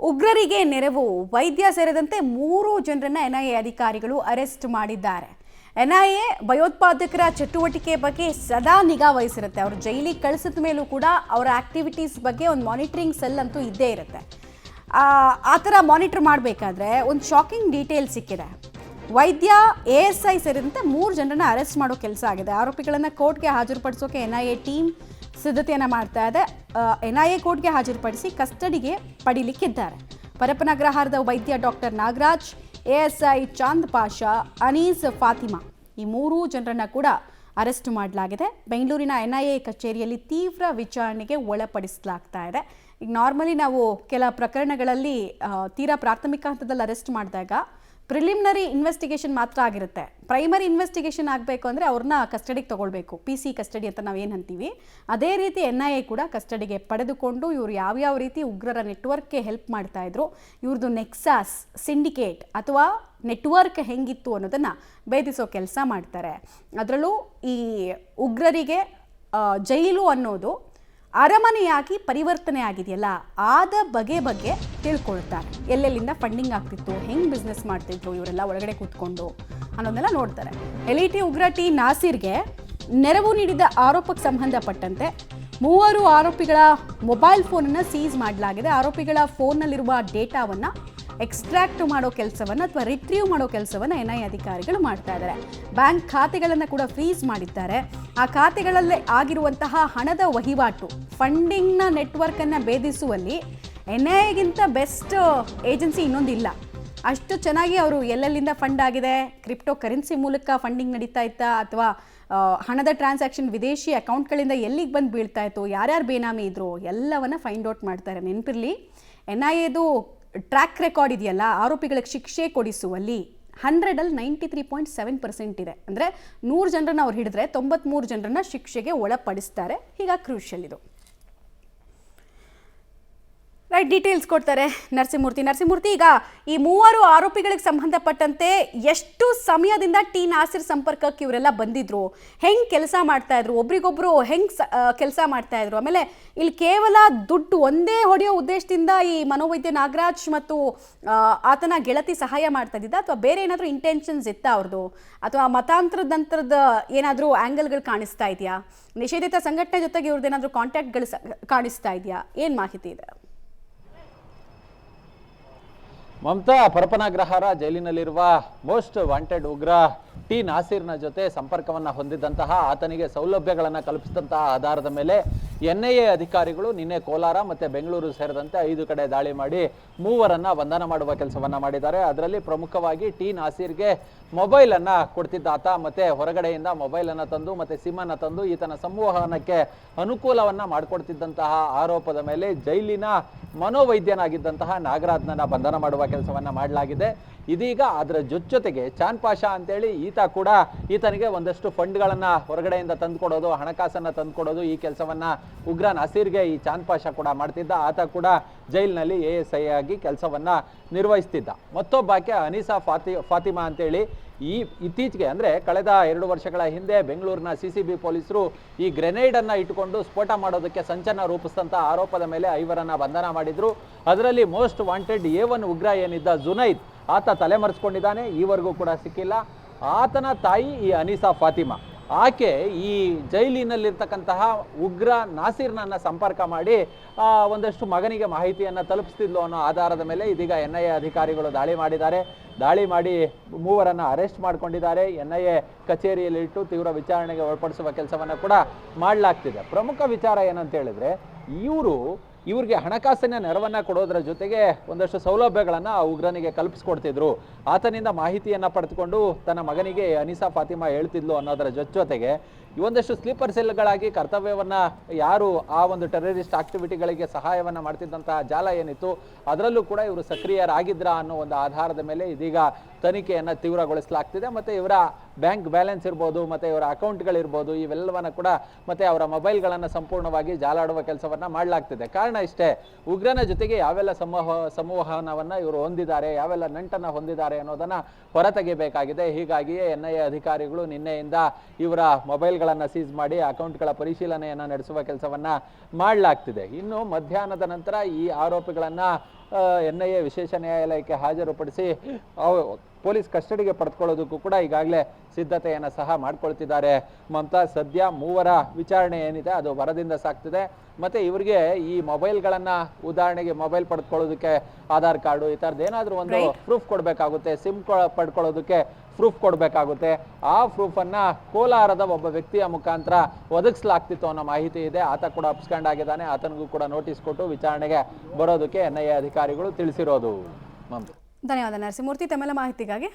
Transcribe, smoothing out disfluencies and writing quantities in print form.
ಉಗ್ರರಿಗೆ ನೆರವು ವೈದ್ಯ ಸೇರಿದಂತೆ 3 ಜನರನ್ನ ಎನ್ಐಎ ಅಧಿಕಾರಿಗಳು ಅರೆಸ್ಟ್ ಮಾಡಿದ್ದಾರೆ. ಎನ್ಐಎ ಭಯೋತ್ಪಾದಕರ ಚಟುವಟಿಕೆ ಬಗ್ಗೆ ಸದಾ ನಿಗಾ ವಹಿಸಿರುತ್ತೆ. ಅವರು ಜೈಲಿಗೆ ಕಳಿಸಿದ ಮೇಲೂ ಕೂಡ ಅವರ ಆಕ್ಟಿವಿಟೀಸ್ ಬಗ್ಗೆ ಒಂದು ಮಾನಿಟರಿಂಗ್ ಸೆಲ್ ಅಂತೂ ಇದ್ದೇ ಇರುತ್ತೆ. ಆ ಥರ ಮಾನಿಟರ್ ಮಾಡಬೇಕಾದ್ರೆ ಒಂದು ಶಾಕಿಂಗ್ ಡೀಟೇಲ್ ಸಿಕ್ಕಿದೆ. ವೈದ್ಯ, ASI ಸೇರಿದಂತೆ 3 ಜನರನ್ನ ಅರೆಸ್ಟ್ ಮಾಡೋ ಕೆಲಸ ಆಗಿದೆ. ಆರೋಪಿಗಳನ್ನು ಕೋರ್ಟ್ಗೆ ಹಾಜರುಪಡಿಸೋಕೆ ಎನ್ಐಎ ಟೀಮ್ ಸಿದ್ಧತೆಯನ್ನು ಮಾಡ್ತಾ ಇದೆ. ಎನ್ಐಎ ಕೋರ್ಟ್ಗೆ ಹಾಜರುಪಡಿಸಿ ಕಸ್ಟಡಿಗೆ ಪಡಿಲಿಕ್ಕಿದ್ದಾರೆ. ಪರಪ್ಪನಗ್ರಹಾರದ ವೈದ್ಯ ಡಾಕ್ಟರ್ ನಾಗರಾಜ್, ASI ಚಾಂದ್ ಪಾಷಾ, ಅನೀಸ್ ಫಾತಿಮಾ ಈ 3 ಜನರನ್ನ ಕೂಡ ಅರೆಸ್ಟ್ ಮಾಡಲಾಗಿದೆ. ಬೆಂಗಳೂರಿನ ಎನ್ಐಎ ಕಚೇರಿಯಲ್ಲಿ ತೀವ್ರ ವಿಚಾರಣೆಗೆ ಒಳಪಡಿಸಲಾಗ್ತಾ ಇದೆ. ಈಗ ನಾರ್ಮಲಿ ನಾವು ಕೆಲ ಪ್ರಕರಣಗಳಲ್ಲಿ ತೀರಾ ಪ್ರಾಥಮಿಕ ಹಂತದಲ್ಲಿ ಅರೆಸ್ಟ್ ಮಾಡಿದಾಗ ಪ್ರಿಲಿಮಿನರಿ ಇನ್ವೆಸ್ಟಿಗೇಷನ್ ಮಾತ್ರ ಆಗಿರುತ್ತೆ. ಪ್ರೈಮರಿ ಇನ್ವೆಸ್ಟಿಗೇಷನ್ ಆಗಬೇಕು ಅಂದರೆ ಅವ್ರನ್ನ ಕಸ್ಟಡಿಗೆ ತೊಗೊಳ್ಬೇಕು. PC ಕಸ್ಟಡಿ ಅಂತ ನಾವು ಏನು ಅಂತೀವಿ, ಅದೇ ರೀತಿ ಎನ್ಐಎ ಕೂಡ ಕಸ್ಟಡಿಗೆ ಪಡೆದುಕೊಂಡು ಇವರು ಯಾವ್ಯಾವ ರೀತಿ ಉಗ್ರರ ನೆಟ್ವರ್ಕ್ಗೆ ಹೆಲ್ಪ್ ಮಾಡ್ತಾ ಇದ್ರು, ಇವ್ರದ್ದು ನೆಕ್ಸಾಸ್, ಸಿಂಡಿಕೇಟ್ ಅಥವಾ ನೆಟ್ವರ್ಕ್ ಹೆಂಗಿತ್ತು ಅನ್ನೋದನ್ನು ಭೇದಿಸೋ ಕೆಲಸ ಮಾಡ್ತಾರೆ. ಅದರಲ್ಲೂ ಈ ಉಗ್ರರಿಗೆ ಜೈಲು ಅನ್ನೋದು ಅರಮನೆಯಾಗಿ ಪರಿವರ್ತನೆ ಆಗಿದೆಯಲ್ಲ, ಆದ ಬಗ್ಗೆ ತಿಳ್ಕೊಳ್ತಾರೆ. ಎಲ್ಲೆಲ್ಲಿಂದ ಫಂಡಿಂಗ್ ಆಗ್ತಿತ್ತು, ಹೆಂಗೆ ಬಿಸ್ನೆಸ್ ಮಾಡ್ತಿದ್ರು ಇವರೆಲ್ಲ ಒಳಗಡೆ ಕೂತ್ಕೊಂಡು ಅನ್ನೋದನ್ನೆಲ್ಲ ನೋಡ್ತಾರೆ. LET ಉಗ್ರ ಟಿ ನಾಸೀರ್ಗೆ ನೆರವು ನೀಡಿದ ಆರೋಪಕ್ಕೆ ಸಂಬಂಧಪಟ್ಟಂತೆ 3 ಆರೋಪಿಗಳ ಮೊಬೈಲ್ ಫೋನನ್ನು ಸೀಸ್ ಮಾಡಲಾಗಿದೆ. ಆರೋಪಿಗಳ ಫೋನ್ನಲ್ಲಿರುವ ಡೇಟಾವನ್ನು ಎಕ್ಸ್ಟ್ರಾಕ್ಟ್ ಮಾಡೋ ಕೆಲಸವನ್ನು ಅಥವಾ ರಿಟ್ರೀವ್ ಮಾಡೋ ಕೆಲಸವನ್ನು ಎನ್ಐಎ ಅಧಿಕಾರಿಗಳು ಮಾಡ್ತಾ ಇದ್ದಾರೆ. ಬ್ಯಾಂಕ್ ಖಾತೆಗಳನ್ನು ಕೂಡ ಫ್ರೀಸ್ ಮಾಡಿದ್ದಾರೆ. ಆ ಖಾತೆಗಳಲ್ಲೇ ಆಗಿರುವಂತಹ ಹಣದ ವಹಿವಾಟು, ಫಂಡಿಂಗ್ನ ನೆಟ್ವರ್ಕನ್ನು ಭೇದಿಸುವಲ್ಲಿ ಎನ್ಐಎಗಿಂತ ಬೆಸ್ಟ್ ಏಜೆನ್ಸಿ ಇನ್ನೊಂದಿಲ್ಲ. ಅಷ್ಟು ಚೆನ್ನಾಗಿ ಅವರು ಎಲ್ಲೆಲ್ಲಿಂದ ಫಂಡ್ ಆಗಿದೆ, ಕ್ರಿಪ್ಟೋ ಕರೆನ್ಸಿ ಮೂಲಕ ಫಂಡಿಂಗ್ ನಡೀತಾ ಇತ್ತಾ ಅಥವಾ ಹಣದ ಟ್ರಾನ್ಸಾಕ್ಷನ್ ವಿದೇಶಿ ಅಕೌಂಟ್ಗಳಿಂದ ಎಲ್ಲಿಗೆ ಬಂದು ಬೀಳ್ತಾ ಇತ್ತು, ಯಾರ್ಯಾರು ಬೇನಾಮಿ ಇದ್ರು ಎಲ್ಲವನ್ನ ಫೈಂಡ್ ಔಟ್ ಮಾಡ್ತಾರೆ. ನೆನಪಿರಲಿ, ಎನ್ಐಎದು ಟ್ರ್ಯಾಕ್ ರೆಕಾರ್ಡ್ ಇದೆಯಲ್ಲ, ಆರೋಪಿಗಳಿಗೆ ಶಿಕ್ಷೆ ಕೊಡಿಸುವಲ್ಲಿ 100ರಲ್ಲಿ 93.7% ಇದೆ. ಅಂದರೆ 100 ಜನರನ್ನ ಅವ್ರು ಹಿಡಿದ್ರೆ 93 ಜನರನ್ನ ಶಿಕ್ಷೆಗೆ ಒಳಪಡಿಸ್ತಾರೆ. ಹೀಗಾಗಿ ಕ್ರೂಷಿಯಲ್ ಇದು. ರೈಟ್, ಡೀಟೇಲ್ಸ್ ಕೊಡ್ತಾರೆ ನರಸಿಂಹಮೂರ್ತಿ. ಈಗ ಈ 3 ಆರೋಪಿಗಳಿಗೆ ಸಂಬಂಧಪಟ್ಟಂತೆ ಎಷ್ಟು ಸಮಯದಿಂದ ಟಿ ನಾಸೀರ್ ಸಂಪರ್ಕಕ್ಕೆ ಇವರೆಲ್ಲ ಬಂದಿದ್ರು, ಹೆಂಗೆ ಕೆಲಸ ಮಾಡ್ತಾ ಇದ್ರು, ಒಬ್ರಿಗೊಬ್ರು ಹೆಂಗೆ ಕೆಲಸ ಮಾಡ್ತಾ ಇದ್ರು, ಆಮೇಲೆ ಇಲ್ಲಿ ಕೇವಲ ದುಡ್ಡು ಒಂದೇ ಹೊಡೆಯೋ ಉದ್ದೇಶದಿಂದ ಈ ಮನೋವೈದ್ಯ ನಾಗರಾಜ್ ಮತ್ತು ಆತನ ಗೆಳತಿ ಸಹಾಯ ಮಾಡ್ತಾ ಇದ್ದಿದ್ದ ಅಥವಾ ಬೇರೆ ಏನಾದರೂ ಇಂಟೆನ್ಷನ್ಸ್ ಇತ್ತಾ ಅವ್ರದ್ದು, ಅಥವಾ ಮತಾಂತರದ ನಂತರದ ಏನಾದರೂ ಆ್ಯಂಗಲ್ಗಳು ಕಾಣಿಸ್ತಾ ಇದೆಯಾ, ನಿಷೇಧಿತ ಸಂಘಟನೆ ಜೊತೆಗೆ ಇವ್ರದ್ದು ಏನಾದರೂ ಕಾಂಟ್ಯಾಕ್ಟ್ಗಳು ಕಾಣಿಸ್ತಾ ಇದೆಯಾ, ಏನು ಮಾಹಿತಿ ಇದೆ? ಮಮತಾ, ಪರಪ್ಪನಗ್ರಹಾರ ಜೈಲಿನಲ್ಲಿರುವ ಮೋಸ್ಟ್ ವಾಂಟೆಡ್ ಉಗ್ರ ಟಿ ನಾಸೀರ್ನ ಜೊತೆ ಸಂಪರ್ಕವನ್ನು ಹೊಂದಿದ್ದಂತಹ, ಆತನಿಗೆ ಸೌಲಭ್ಯಗಳನ್ನು ಕಲ್ಪಿಸಿದಂತಹ ಆಧಾರದ ಮೇಲೆ ಎನ್ಐಎ ಅಧಿಕಾರಿಗಳು ನಿನ್ನೆ ಕೋಲಾರ ಮತ್ತು ಬೆಂಗಳೂರು ಸೇರಿದಂತೆ 5 ಕಡೆ ದಾಳಿ ಮಾಡಿ 3 ಬಂಧನ ಮಾಡುವ ಕೆಲಸವನ್ನು ಮಾಡಿದ್ದಾರೆ. ಅದರಲ್ಲಿ ಪ್ರಮುಖವಾಗಿ ಟಿ ನಾಸೀರ್ಗೆ ಮೊಬೈಲನ್ನು ಕೊಡ್ತಿದ್ದ ಆತ ಮತ್ತು ಹೊರಗಡೆಯಿಂದ ಮೊಬೈಲನ್ನು ತಂದು ಮತ್ತು ಸಿಮ್ಮನ್ನು ತಂದು ಈತನ ಸಂವಹನಕ್ಕೆ ಅನುಕೂಲವನ್ನು ಮಾಡಿಕೊಡ್ತಿದ್ದಂತಹ ಆರೋಪದ ಮೇಲೆ ಜೈಲಿನ ಮನೋವೈದ್ಯನಾಗಿದ್ದಂತಹ ನಾಗರಾಜ್ನ ಬಂಧನ ಮಾಡುವ ಕೆಲಸವನ್ನು ಮಾಡಲಾಗಿದೆ. ಇದೀಗ ಅದರ ಜೊತೆಗೆ ಚಾಂದ್ ಪಾಷಾ ಅಂತೇಳಿ ಈತನಿಗೆ ಒಂದಷ್ಟು ಫಂಡ್ಗಳನ್ನು ಹೊರಗಡೆಯಿಂದ ತಂದುಕೊಡೋದು, ಹಣಕಾಸನ್ನು ತಂದುಕೊಡೋದು, ಈ ಕೆಲಸವನ್ನು ಉಗ್ರ ನಾಸೀರ್ಗೆ ಈ ಚಾಂದ್ ಪಾಷಾ ಕೂಡ ಮಾಡ್ತಿದ್ದ. ಆತ ಕೂಡ ಜೈಲಿನಲ್ಲಿ ASI ಆಗಿ ಕೆಲಸವನ್ನು ನಿರ್ವಹಿಸ್ತಿದ್ದ. ಮತ್ತೊಬ್ಬಾಕೆ ಅನೀಸಾ ಫಾತಿಮಾ ಅಂತೇಳಿ ಇತ್ತೀಚೆಗೆ ಅಂದರೆ ಕಳೆದ 2 ವರ್ಷಗಳ ಹಿಂದೆ ಬೆಂಗಳೂರಿನ CCB ಪೊಲೀಸರು ಈ ಗ್ರೆನೇಡನ್ನು ಇಟ್ಟುಕೊಂಡು ಸ್ಫೋಟ ಮಾಡೋದಕ್ಕೆ ಸಂಚನ ರೂಪಿಸಿದಂಥ ಆರೋಪದ ಮೇಲೆ 5 ಬಂಧನ ಮಾಡಿದ್ರು. ಅದರಲ್ಲಿ ಮೋಸ್ಟ್ ವಾಂಟೆಡ್ A1 ಉಗ್ರ ಏನಿದ್ದ ಜುನೈದ್, ಆತ ತಲೆಮರೆಸ್ಕೊಂಡಿದ್ದಾನೆ, ಈವರೆಗೂ ಕೂಡ ಸಿಕ್ಕಿಲ್ಲ. ಆತನ ತಾಯಿ ಈ ಅನೀಸಾ ಫಾತಿಮಾ, ಆಕೆ ಈ ಜೈಲಿನಲ್ಲಿರ್ತಕ್ಕಂತಹ ಉಗ್ರ ನಾಸೀರ್ನನ್ನ ಸಂಪರ್ಕ ಮಾಡಿ ಒಂದಷ್ಟು ಮಗನಿಗೆ ಮಾಹಿತಿಯನ್ನು ತಲುಪಿಸ್ತಿದ್ಲು ಅನ್ನೋ ಆಧಾರದ ಮೇಲೆ ಇದೀಗ ಎನ್ಐಎ ಅಧಿಕಾರಿಗಳು ದಾಳಿ ಮಾಡಿದ್ದಾರೆ. ದಾಳಿ ಮಾಡಿ 3 ಅರೆಸ್ಟ್ ಮಾಡ್ಕೊಂಡಿದ್ದಾರೆ. ಎನ್ಐಎ ಕಚೇರಿಯಲ್ಲಿ ಇಟ್ಟು ತೀವ್ರ ವಿಚಾರಣೆಗೆ ಒಳಪಡಿಸುವ ಕೆಲಸವನ್ನು ಕೂಡ ಮಾಡಲಾಗ್ತಿದೆ. ಪ್ರಮುಖ ವಿಚಾರ ಏನಂತ ಹೇಳಿದ್ರೆ, ಇವ್ರಿಗೆ ಹಣಕಾಸಿನ ನೆರವನ್ನು ಕೊಡೋದ್ರ ಜೊತೆಗೆ ಒಂದಷ್ಟು ಸೌಲಭ್ಯಗಳನ್ನು ಆ ಉಗ್ರನಿಗೆ ಕಲ್ಪಿಸ್ಕೊಡ್ತಿದ್ರು. ಆತನಿಂದ ಮಾಹಿತಿಯನ್ನು ಪಡೆದುಕೊಂಡು ತನ್ನ ಮಗನಿಗೆ ಅನೀಸಾ ಫಾತಿಮಾ ಹೇಳ್ತಿದ್ಲು ಅನ್ನೋದರ ಜೊತೆಗೆ ಒಂದಷ್ಟು ಸ್ಲೀಪರ್ ಸೆಲ್ಗಳಾಗಿ ಕರ್ತವ್ಯವನ್ನು ಯಾರು ಆ ಒಂದು ಟೆರರಿಸ್ಟ್ ಆಕ್ಟಿವಿಟಿಗಳಿಗೆ ಸಹಾಯವನ್ನು ಮಾಡ್ತಿದ್ದಂತಹ ಜಾಲ ಏನಿತ್ತು, ಅದರಲ್ಲೂ ಕೂಡ ಇವರು ಸಕ್ರಿಯರಾಗಿದ್ರಾ ಅನ್ನೋ ಒಂದು ಆಧಾರದ ಮೇಲೆ ಇದೀಗ ತನಿಖೆಯನ್ನು ತೀವ್ರಗೊಳಿಸಲಾಗ್ತಿದೆ. ಮತ್ತು ಇವರ ಬ್ಯಾಂಕ್ ಬ್ಯಾಲೆನ್ಸ್ ಇರ್ಬೋದು, ಮತ್ತು ಇವರ ಅಕೌಂಟ್ಗಳಿರ್ಬೋದು, ಇವೆಲ್ಲವನ್ನು ಕೂಡ ಮತ್ತು ಅವರ ಮೊಬೈಲ್ಗಳನ್ನು ಸಂಪೂರ್ಣವಾಗಿ ಜಾಲಾಡುವ ಕೆಲಸವನ್ನು ಮಾಡಲಾಗ್ತಿದೆ. ಕಾರಣ ಇಷ್ಟೇ, ಉಗ್ರನ ಜೊತೆಗೆ ಯಾವೆಲ್ಲ ಸಂವಹನವನ್ನು ಇವರು ಹೊಂದಿದ್ದಾರೆ, ಯಾವೆಲ್ಲ ನಂಟನ್ನು ಹೊಂದಿದ್ದಾರೆ ಅನ್ನೋದನ್ನು ಹೊರತೆಗೆಯಬೇಕಾಗಿದೆ. ಹೀಗಾಗಿಯೇ ಎನ್ಐಎ ಅಧಿಕಾರಿಗಳು ನಿನ್ನೆಯಿಂದ ಇವರ ಮೊಬೈಲ್ಗಳನ್ನು ಸೀಸ್ ಮಾಡಿ ಅಕೌಂಟ್ಗಳ ಪರಿಶೀಲನೆಯನ್ನು ನಡೆಸುವ ಕೆಲಸವನ್ನು ಮಾಡಲಾಗ್ತಿದೆ. ಇನ್ನು ಮಧ್ಯಾಹ್ನದ ನಂತರ ಈ ಆರೋಪಿಗಳನ್ನು NIA ವಿಶೇಷ ನ್ಯಾಯಾಲಯಕ್ಕೆ ಹಾಜರುಪಡಿಸಿ ಪೊಲೀಸ್ ಕಸ್ಟಡಿಗೆ ಪಡೆದುಕೊಳ್ಳೋದಕ್ಕೂ ಕೂಡ ಈಗಾಗಲೇ ಸಿದ್ಧತೆಯನ್ನು ಸಹ ಮಾಡ್ಕೊಳ್ತಿದ್ದಾರೆ ಮಮತಾ. ಸದ್ಯ ಮೂವರ ವಿಚಾರಣೆ ಏನಿದೆ ಅದು ಭರದಿಂದ ಸಾಗ್ತಿದೆ. ಮತ್ತೆ ಇವರಿಗೆ ಈ ಮೊಬೈಲ್ಗಳನ್ನ ಉದಾಹರಣೆಗೆ ಮೊಬೈಲ್ ಪಡ್ಕೊಳ್ಳೋದಕ್ಕೆ ಆಧಾರ್ ಕಾರ್ಡು ಈ ಥರದ್ದು ಏನಾದರೂ ಒಂದು ಪ್ರೂಫ್ ಕೊಡಬೇಕಾಗುತ್ತೆ, ಸಿಮ್ ಪಡ್ಕೊಳ್ಳೋದಕ್ಕೆ ಪ್ರೂಫ್ ಕೊಡಬೇಕಾಗುತ್ತೆ. ಆ ಪ್ರೂಫನ್ನು ಕೋಲಾರದ ಒಬ್ಬ ವ್ಯಕ್ತಿಯ ಮುಖಾಂತರ ಒದಗಿಸಲಾಗ್ತಿತ್ತು ಅನ್ನೋ ಮಾಹಿತಿ ಇದೆ. ಆತ ಕೂಡ ಅಪ್ಸ್ಕ್ಯಾಂಡ್ ಆಗಿದ್ದಾನೆ. ಆತನಿಗೂ ಕೂಡ ನೋಟಿಸ್ ಕೊಟ್ಟು ವಿಚಾರಣೆಗೆ ಬರೋದಕ್ಕೆ NIA ಅಧಿಕಾರಿಗಳು ತಿಳಿಸಿರೋದು. ಧನ್ಯವಾದ ನರಸಿಂಹಮೂರ್ತಿ ತಮ್ಮೆಲ್ಲ ಮಾಹಿತಿಗಾಗಿ.